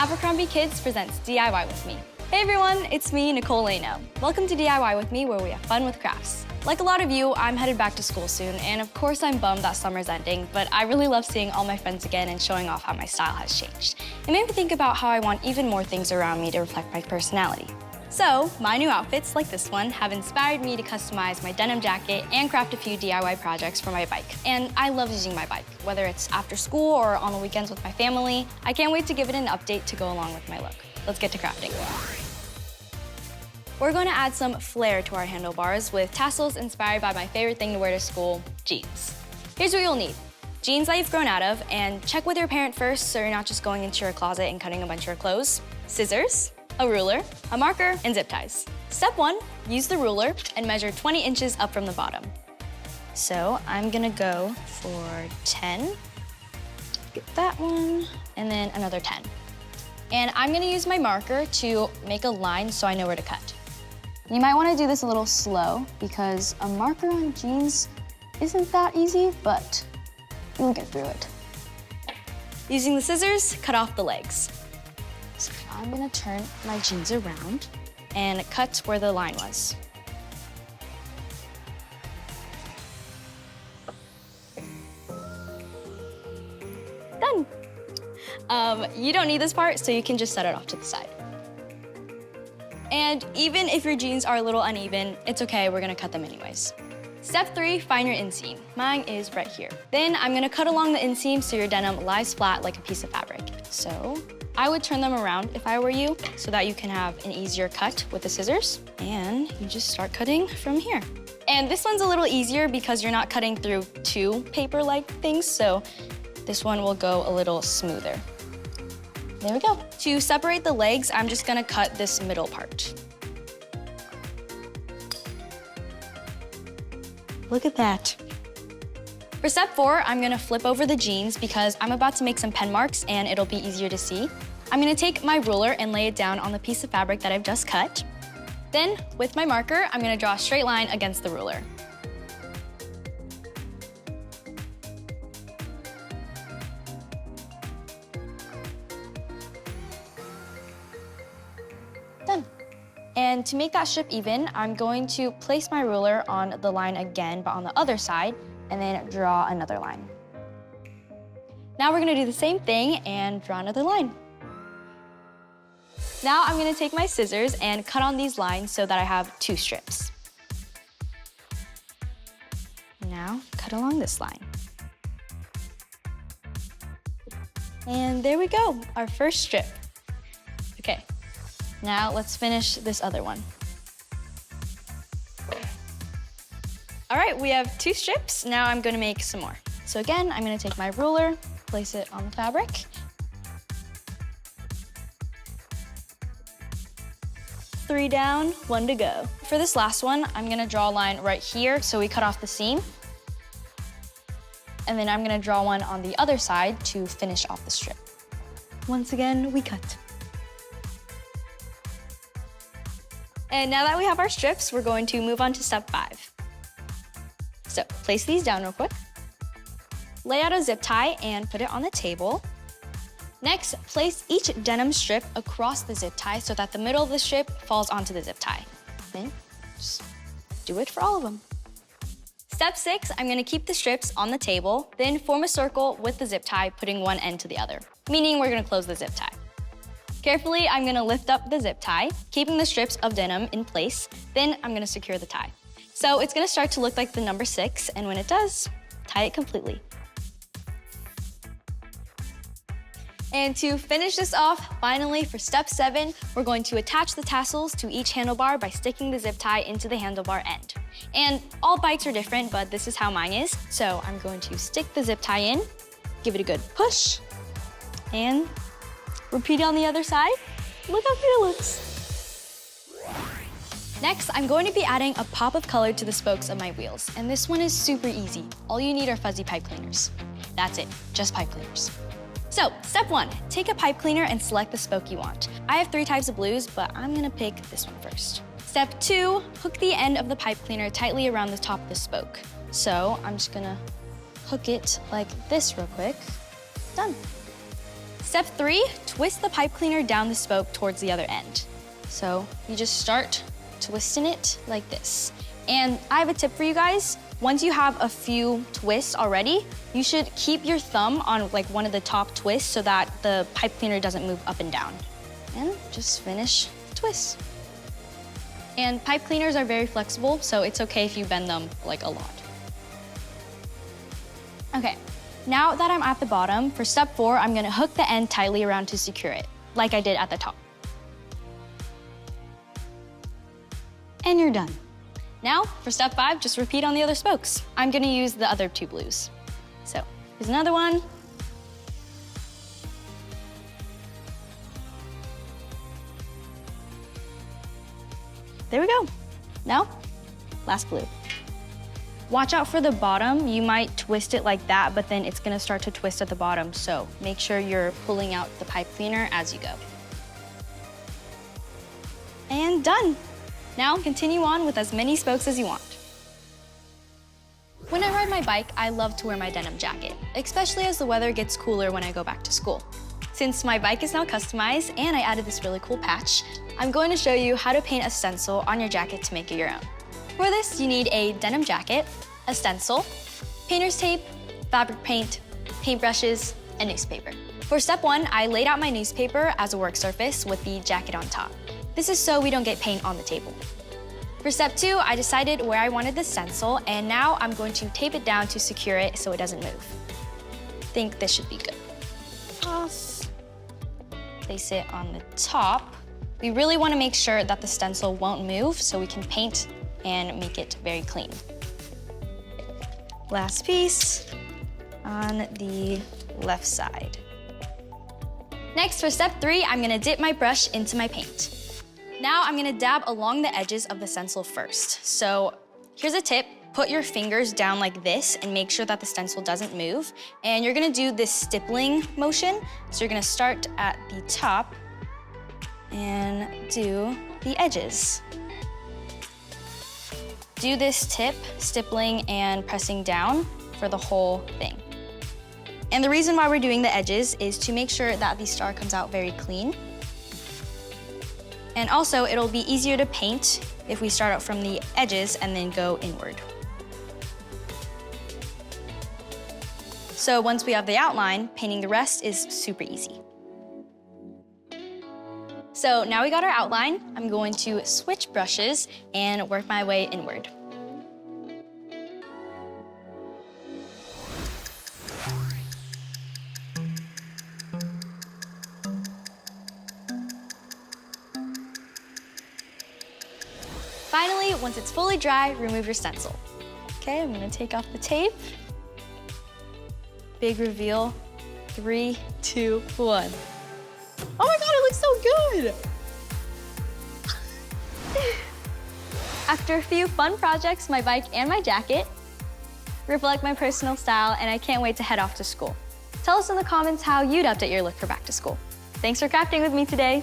Abercrombie Kids presents DIY with me. Hey everyone, it's me, Nicole Laeno. Welcome to DIY with me, where we have fun with crafts. Like a lot of you, I'm headed back to school soon, and of course I'm bummed that summer's ending, but I really love seeing all my friends again and showing off how my style has changed. It made me think about how I want even more things around me to reflect my personality. So, my new outfits, like this one, have inspired me to customize my denim jacket and craft a few DIY projects for my bike. And I love using my bike, whether it's after school or on the weekends with my family. I can't wait to give it an update to go along with my look. Let's get to crafting. We're going to add some flair to our handlebars with tassels inspired by my favorite thing to wear to school, jeans. Here's what you'll need. Jeans that you've grown out of, and check with your parent first so you're not just going into your closet and cutting a bunch of your clothes. Scissors, a ruler, a marker, and zip ties. Step 1, use the ruler and measure 20 inches up from the bottom. So I'm gonna go for 10, get that one, and then another 10. And I'm gonna use my marker to make a line so I know where to cut. You might wanna do this a little slow because a marker on jeans isn't that easy, but you'll get through it. Using the scissors, cut off the legs. So I'm gonna turn my jeans around and cut where the line was. Done. You don't need this part, so you can just set it off to the side. And even if your jeans are a little uneven, it's okay, we're gonna cut them anyways. Step 3, find your inseam. Mine is right here. Then I'm gonna cut along the inseam so your denim lies flat like a piece of fabric. So I would turn them around if I were you so that you can have an easier cut with the scissors. And you just start cutting from here. And this one's a little easier because you're not cutting through two paper-like things, so this one will go a little smoother. There we go. To separate the legs, I'm just gonna cut this middle part. Look at that. For step 4, I'm gonna flip over the jeans because I'm about to make some pen marks and it'll be easier to see. I'm gonna take my ruler and lay it down on the piece of fabric that I've just cut. Then, with my marker, I'm gonna draw a straight line against the ruler. Done. And to make that strip even, I'm going to place my ruler on the line again, but on the other side, and then draw another line. Now we're gonna do the same thing and draw another line. Now I'm gonna take my scissors and cut on these lines so that I have 2 strips. Now, cut along this line. And there we go, our first strip. Okay, now let's finish this other one. All right, we have 2 strips. Now I'm gonna make some more. So again, I'm gonna take my ruler, place it on the fabric. Three down, 1 to go. For this last one, I'm gonna draw a line right here so we cut off the seam. And then I'm gonna draw one on the other side to finish off the strip. Once again, we cut. And now that we have our strips, we're going to move on to step 5. So place these down real quick. Lay out a zip tie and put it on the table. Next, place each denim strip across the zip tie so that the middle of the strip falls onto the zip tie. Then just do it for all of them. Step 6, I'm gonna keep the strips on the table, then form a circle with the zip tie, putting one end to the other, meaning we're gonna close the zip tie. Carefully, I'm gonna lift up the zip tie, keeping the strips of denim in place, then I'm gonna secure the tie. So it's gonna start to look like the number 6, and when it does, tie it completely. And to finish this off, finally, for step 7, we're going to attach the tassels to each handlebar by sticking the zip tie into the handlebar end. And all bikes are different, but this is how mine is. So I'm going to stick the zip tie in, give it a good push, and repeat it on the other side. Look how cute it looks. Next, I'm going to be adding a pop of color to the spokes of my wheels. And this one is super easy. All you need are fuzzy pipe cleaners. That's it, just pipe cleaners. So, step 1, take a pipe cleaner and select the spoke you want. I have 3 types of blues, but I'm gonna pick this one first. Step 2, hook the end of the pipe cleaner tightly around the top of the spoke. So, I'm just gonna hook it like this real quick. Done. Step 3, twist the pipe cleaner down the spoke towards the other end. So you just start twisting it like this. And I have a tip for you guys. Once you have a few twists already, you should keep your thumb on like one of the top twists so that the pipe cleaner doesn't move up and down. And just finish the twist. And pipe cleaners are very flexible, so it's okay if you bend them like a lot. Okay, now that I'm at the bottom, for step 4, I'm gonna hook the end tightly around to secure it, like I did at the top. And you're done. Now, for step 5, just repeat on the other spokes. I'm gonna use the other 2 blues. So, here's another one. There we go. Now, last blue. Watch out for the bottom. You might twist it like that, but then it's gonna start to twist at the bottom. So make sure you're pulling out the pipe cleaner as you go. And done. Now continue on with as many spokes as you want. When I ride my bike, I love to wear my denim jacket, especially as the weather gets cooler when I go back to school. Since my bike is now customized and I added this really cool patch, I'm going to show you how to paint a stencil on your jacket to make it your own. For this, you need a denim jacket, a stencil, painter's tape, fabric paint, paintbrushes, and newspaper. For step 1, I laid out my newspaper as a work surface with the jacket on top. This is so we don't get paint on the table. For step 2, I decided where I wanted the stencil, and now I'm going to tape it down to secure it so it doesn't move. I think this should be good. Toss. Place it on the top. We really want to make sure that the stencil won't move so we can paint and make it very clean. Last piece on the left side. Next, for step 3, I'm gonna dip my brush into my paint. Now I'm gonna dab along the edges of the stencil first. So here's a tip. Put your fingers down like this and make sure that the stencil doesn't move. And you're gonna do this stippling motion. So you're gonna start at the top and do the edges. Do this tip, stippling and pressing down for the whole thing. And the reason why we're doing the edges is to make sure that the star comes out very clean. And also, it'll be easier to paint if we start out from the edges and then go inward. So once we have the outline, painting the rest is super easy. So now we got our outline, I'm going to switch brushes and work my way inward. Finally, once it's fully dry, remove your stencil. Okay, I'm gonna take off the tape. Big reveal, 3, 2, 1. Oh my God, it looks so good! After a few fun projects, my bike and my jacket reflect my personal style, and I can't wait to head off to school. Tell us in the comments how you'd update your look for back to school. Thanks for crafting with me today.